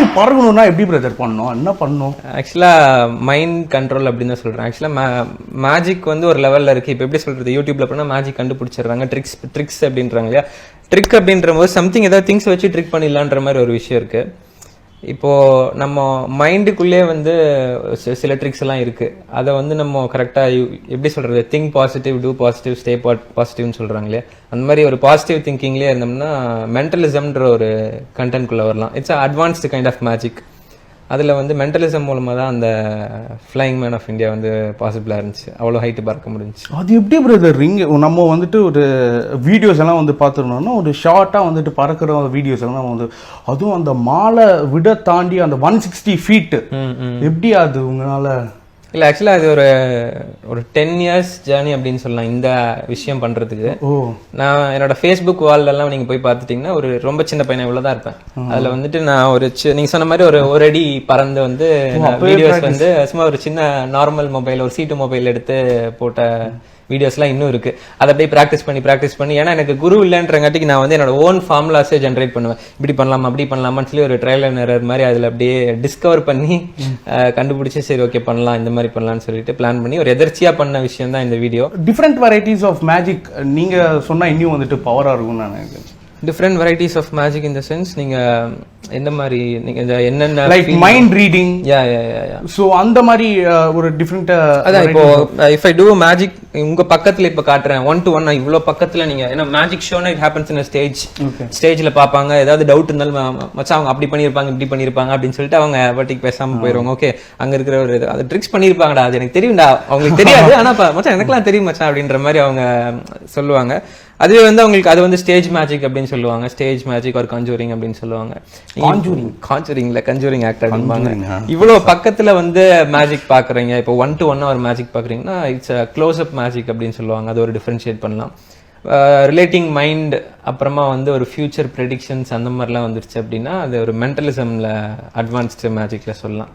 ஆவி பறக்கணும்னா எப்படி பிரதர் பண்ணணும், என்ன பண்ணணும்? ஆக்சுவலாக மைண்ட் கண்ட்ரோல் அப்படின்னு தான் சொல்கிறேன். ஆக்சுவலாக மேஜிக் வந்து ஒரு லெவலில் இருக்குது. இப்போ எப்படி சொல்கிறது, யூடியூப்ல போனால் மேஜிக் கண்டுபிடிச்சிடுறாங்க, ட்ரிக்ஸ் அப்படின்றாங்க இல்லையா. ட்ரிக் அப்படின்ற போது சம்திங் ஏதாவது திங்ஸ் வச்சு ட்ரிக் பண்ணிடலான்ற மாதிரி ஒரு விஷயம் இருக்குது. இப்போது நம்ம மைண்டுக்குள்ளே வந்து சில ட்ரிக்ஸ் எல்லாம் இருக்குது. அதை வந்து நம்ம கரெக்டாக எப்படி சொல்கிறது, think positive, do positive, stay பாசிட்டிவ்னு சொல்கிறாங்க இல்லையா. அந்த மாதிரி ஒரு பாசிட்டிவ் திங்கிங்லேயே இருந்தோம்னா மென்டலிசம்ன்ற ஒரு கண்டென்ட்குள்ளே வரலாம். It's advanced kind of magic. அதில் வந்து மென்டலிசம் மூலமாக தான் அந்த ஃப்ளைங் மேன் ஆஃப் இந்தியா வந்து பாசிபிளாக இருந்துச்சு, அவ்வளோ ஹைட்டு பறக்க முடிஞ்சிச்சு. அது எப்படி பிரதர் நம்ம வந்துட்டு ஒரு வீடியோஸ் எல்லாம் வந்து பார்த்துருந்தோம்னா ஒரு ஷார்ட்டாக வந்துட்டு பறக்கிற வீடியோஸ் எல்லாம் வந்து, அதுவும் அந்த மாலை விட தாண்டி அந்த 160 feet எப்படி அது உங்களால்? இல்லை ஆக்சுவலாக அது ஒரு 10 years ஜேர்னி அப்படின்னு சொல்லலாம் இந்த விஷயம் பண்ணுறதுக்கு. நான் என்னோட ஃபேஸ்புக் வால்லெல்லாம் நீங்கள் போய் பார்த்துட்டிங்கன்னா ஒரு ரொம்ப சின்ன பையனை இவ்வளோ தான் இருப்பேன். அதில் வந்துட்டு நான் நீங்கள் சொன்ன மாதிரி ஒரு அடி பறந்து வந்து வீடியோஸ் வந்து சும்மா ஒரு சின்ன நார்மல் மொபைல், ஒரு C2 மொபைல் எடுத்து போட்ட வீடியோஸ்லாம் இன்னும் இருக்கு. அதை அப்படியே ப்ராக்டிஸ் பண்ணி ஏன்னா எனக்கு குரு இல்லைன்றங்காட்டிக்கு நான் வந்து என்னோட ஓன் ஃபார்முலாஸே ஜென்ரேட் பண்ணுவேன். இப்படி பண்ணலாமா அப்படி பண்ணலாமான்னு சொல்லி ஒரு ட்ரையல் அண்ட் எரர் மாதிரி அதில் அப்படியே டிஸ்கவர் பண்ணி கண்டுபிடிச்சி சரி ஓகே பண்ணலாம், இந்த மாதிரி பண்ணலாம்னு சொல்லிட்டு பிளான் பண்ணி ஒரு எதர்ச்சியாக பண்ண விஷயம் தான் இந்த video. Different varieties of magic நீங்கள் சொன்னால் இன்னும் வந்துட்டு பவராக இருக்கும்னு நான் நினைக்கிறேன். Different varieties of magic in the sense நீங்கள் எந்த மாதிரி நீங்கள் என்னென்ன like mind reading, yeah so அந்த மாதிரி ஒரு டிஃப்ரெண்ட். அதான் இப்போ இஃப் ஐ டூ மேஜிக் உங்க பக்கத்துல இப்ப காட்டுறேன் 1 to 1 இவ்வளோ பக்கத்துல நீங்க ஏன்னா மேஜிக் ஷோனா இட் ஹேப்பன்ஸ் இன் ஸ்டேஜ்ல பார்ப்பாங்க. ஏதாவது டவுட் இருந்தாலும் மச்சான் அவங்க அப்படி பண்ணியிருப்பாங்க இப்படி பண்ணியிருப்பாங்க அப்படின்னு சொல்லிட்டு அவங்க வாட்டிக்கு பேசாம போயிடுவாங்க. ஓகே அங்க இருக்கிற ஒரு அது ட்ரிக்ஸ் பண்ணியிருப்பாங்கடா, அது எனக்கு தெரியும்டா, அவங்களுக்கு தெரியாது ஆனா மச்சான் எனக்குலாம் தெரியும் மச்சான் அப்படின்ற மாதிரி அவங்க சொல்லுவாங்க. அதுவே வந்து அவங்களுக்கு அது வந்து ஸ்டேஜ் மேஜிக் அப்படின்னு சொல்லுவாங்க. ஸ்டேஜ் மேஜிக் ஒரு கஞ்சூரிங் அப்படின்னு சொல்லுவாங்க. கஞ்சூரிங் ஆக்டர் அப்படிம்பாங்க. இவ்வளவு பக்கத்துல வந்து மேஜிக் பாக்குறீங்க, இப்போ 1 to 1 ஒரு மேஜிக் பாக்குறீங்கன்னா இட்ஸ் க்ளோஸ் அப் மேஜிக் அப்படின்னு சொல்லுவாங்க. அது ஒரு டிஃபரன்ஷியேட் பண்ணலாம். ரிலேட்டிங் மைண்ட் அப்புறமா வந்து ஒரு ஃபியூச்சர் ப்ரெடிக்ஷன்ஸ் அந்த மாதிரிலாம் வந்துருச்சு அப்படின்னா அது ஒரு மென்டலிசம்ல அட்வான்ஸ்டு மேஜிக்ல சொல்லலாம்.